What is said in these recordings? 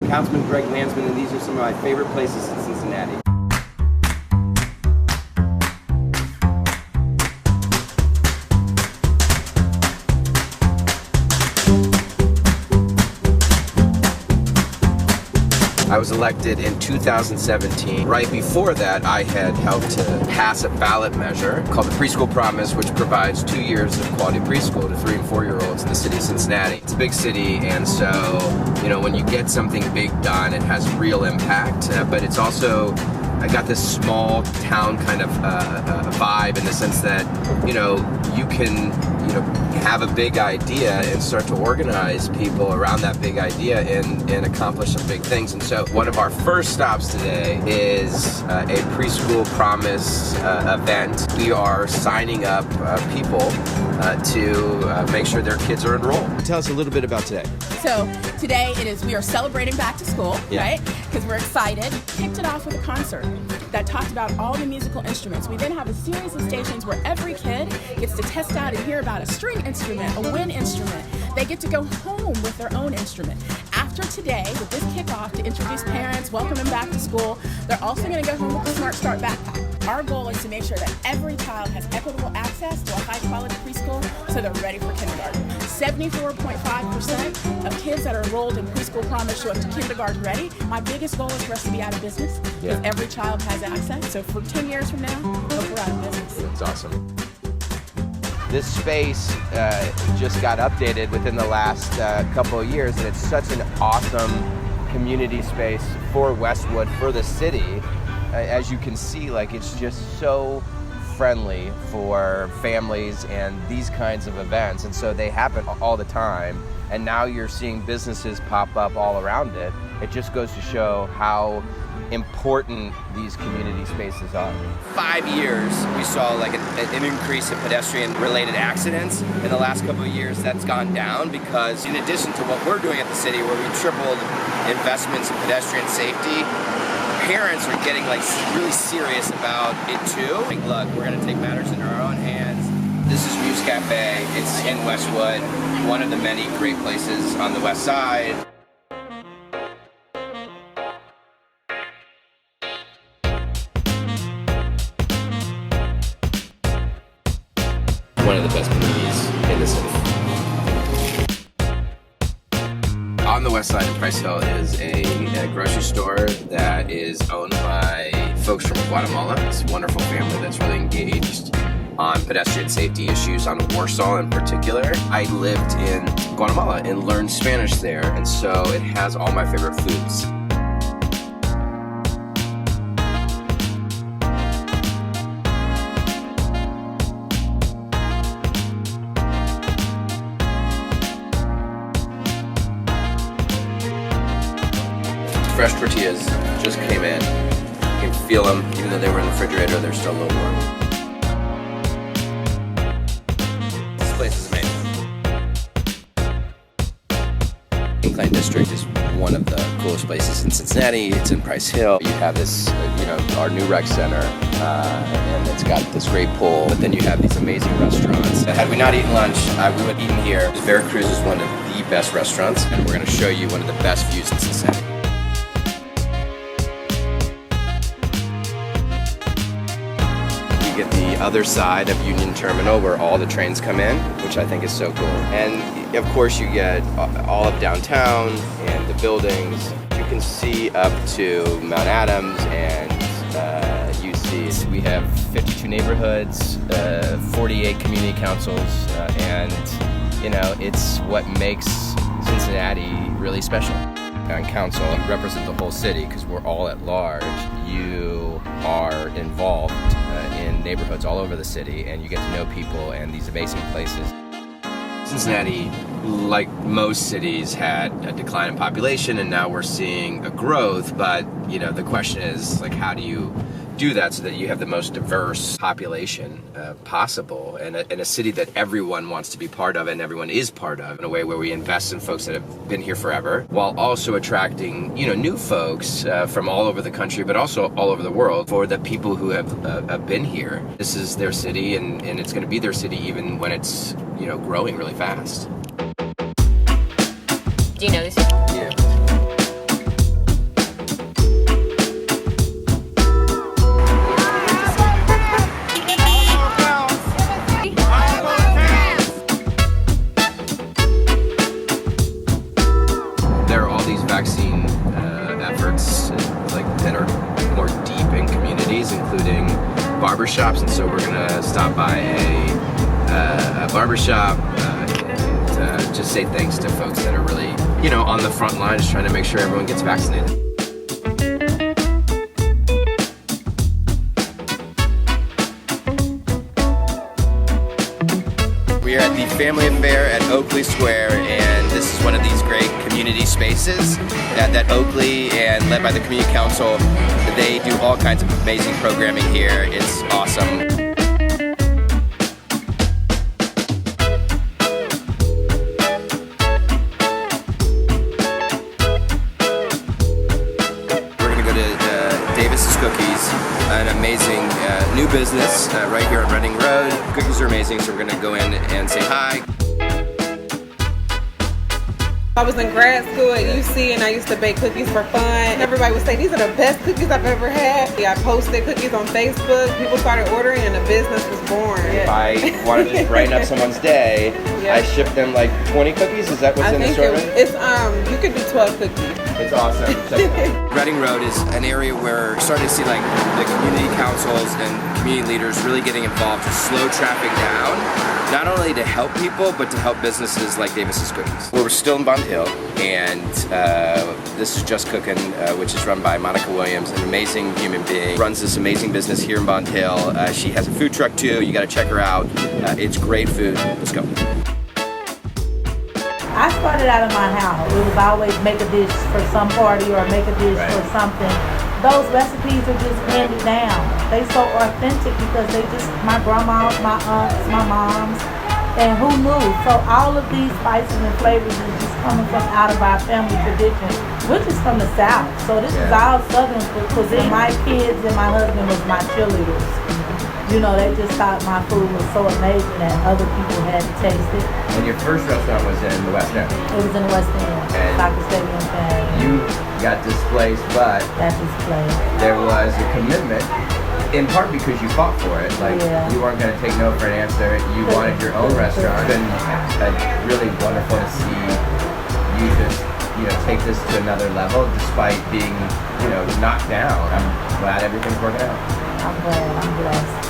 Councilman Greg Landsman, and these are some of my favorite places in Cincinnati. I was elected in 2017. Right before that, I had helped to pass a ballot measure called the Preschool Promise, which provides 2 years of quality preschool to 3- and 4-year-olds in the city of Cincinnati. It's a big city, and so, when you get something big done, it has real impact, but it's also, I got this small town kind of vibe in the sense that, you can, have a big idea and start to organize people around that big idea and accomplish some big things. And so one of our first stops today is a Preschool Promise event. We are signing up people to make sure their kids are enrolled. Tell us a little bit about today. So today we are celebrating back to school, right? Because we're excited. Kicked it off with a concert that talked about all the musical instruments. We then have a series of stations where every kid gets to test out and hear about a string instrument, a wind instrument. They get to go home with their own instrument. After today, with this kickoff to introduce parents, welcome them back to school, they're also going to go home with the Smart Start backpack. Our goal is to make sure that every child has equitable access to a high-quality preschool so they're ready for kindergarten. 74.5% of kids that are enrolled in Preschool Promise show up to kindergarten ready. My biggest goal is for us to be out of business because every child has access. So for 10 years from now, hope we're out of business. That's awesome. This space just got updated within the last couple of years, and it's such an awesome community space for Westwood, for the city. As you can see, it's just so friendly for families and these kinds of events, and so they happen all the time, and now you're seeing businesses pop up all around it. It just goes to show how important these community spaces are. 5 years, we saw an increase in pedestrian-related accidents. In the last couple of years, that's gone down because in addition to what we're doing at the city, where we tripled investments in pedestrian safety, parents are getting really serious about it too. Look, we're gonna take matters in our own hands. This is Muse Cafe. It's in Westwood, one of the many great places on the west side. One of the best communities in the city. On the west side of Price Hill is a grocery store that is owned by folks from Guatemala. It's a wonderful family that's really engaged on pedestrian safety issues, on Warsaw in particular. I lived in Guatemala and learned Spanish there, and so it has all my favorite foods. Fresh tortillas just came in. You can feel them, even though they were in the refrigerator, they're still a little warm. This place is amazing. Incline District is one of the coolest places in Cincinnati. It's in Price Hill. You have this, our new rec center, and it's got this great pool. But then you have these amazing restaurants. Had we not eaten lunch, we would have eaten here. Veracruz is one of the best restaurants, and we're going to show you one of the best views in Cincinnati. Get the other side of Union Terminal where all the trains come in, which I think is so cool. And of course you get all of downtown and the buildings. You can see up to Mount Adams, and you see we have 52 neighborhoods, 48 community councils, and it's what makes Cincinnati really special. On council, you represent the whole city because we're all at large. You are involved in neighborhoods all over the city, and you get to know people and these amazing places. Cincinnati, like most cities, had a decline in population, and now we're seeing a growth, but the question is how do you do that so that you have the most diverse population possible, and in a city that everyone wants to be part of and everyone is part of, in a way where we invest in folks that have been here forever, while also attracting new folks from all over the country, but also all over the world, for the people who have been here. This is their city, and it's going to be their city even when it's growing really fast. Do you know this? Yeah. barber shops, and so we're gonna stop by a barber shop and just say thanks to folks that are really, you know, on the front lines trying to make sure everyone gets vaccinated. We are at the Family Affair at Oakley Square, and this is one of these great community spaces that Oakley, and led by the Community Council, they do all kinds of amazing programming here. It's awesome. We're going to go to Davis's Cookies, an amazing new business right here on Reading Road. Cookies are amazing, so we're going to go in and say hi. I was in grad school at UC and I used to bake cookies for fun. Everybody would say, these are the best cookies I've ever had. I posted cookies on Facebook. People started ordering and the business was born. If I wanted to just brighten up someone's day, I ship them like 20 cookies? Is that what's in the assortment? You could do 12 cookies. It's awesome. Reading Road is an area where we're starting to see like the community councils and community leaders really getting involved to slow traffic down, not only to help people, but to help businesses like Davis's Cookies. We're still in Bond Hill, and this is Just Cookin', which is run by Monica Williams, an amazing human being. Runs this amazing business here in Bond Hill. She has a food truck too. You got to check her out. It's great food. Let's go. I started out of my house. It was always make a dish for some party or make a dish for something. Those recipes are just handed down. They so authentic because they just, my grandmas, my aunts, my moms, and who knew? So all of these spices and flavors is just coming from out of our family tradition, which is from the South. So this is all Southern cuisine. My kids and my husband was my cheerleaders. You know, they just thought my food was so amazing that other people had to taste it. And your first restaurant was in the West End? It was in the West End, Soccer Stadium fan. You got displaced, but there was a commitment, in part because you fought for it. Like, you weren't going to take no for an answer. You wanted your own restaurant. It's been really wonderful to see you just, you know, take this to another level despite being, you know, knocked down. I'm glad everything's working out. I'm glad. I'm blessed.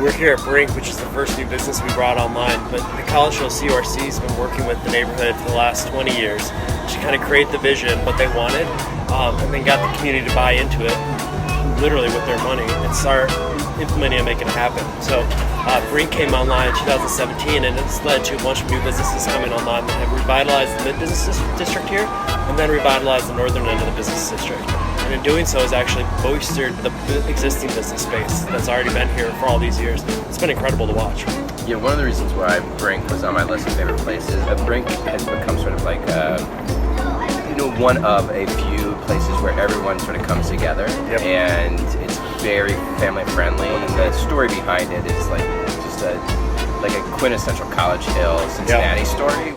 We're here at Brink, which is the first new business we brought online, but the College Hill CRC has been working with the neighborhood for the last 20 years to kind of create the vision, what they wanted, and then got the community to buy into it, literally with their money, and start implementing and making it happen. So Brink came online in 2017, and it's led to a bunch of new businesses coming online that have revitalized the mid-business district here, and then revitalized the northern end of the business district. And in doing so has actually bolstered the existing business space that's already been here for all these years. It's been incredible to watch. Yeah, one of the reasons why Brink was on my list of favorite places, Brink has become sort of like, you know, one of a few places where everyone sort of comes together, and it's very family friendly. And the story behind it is like just a quintessential College Hill Cincinnati story.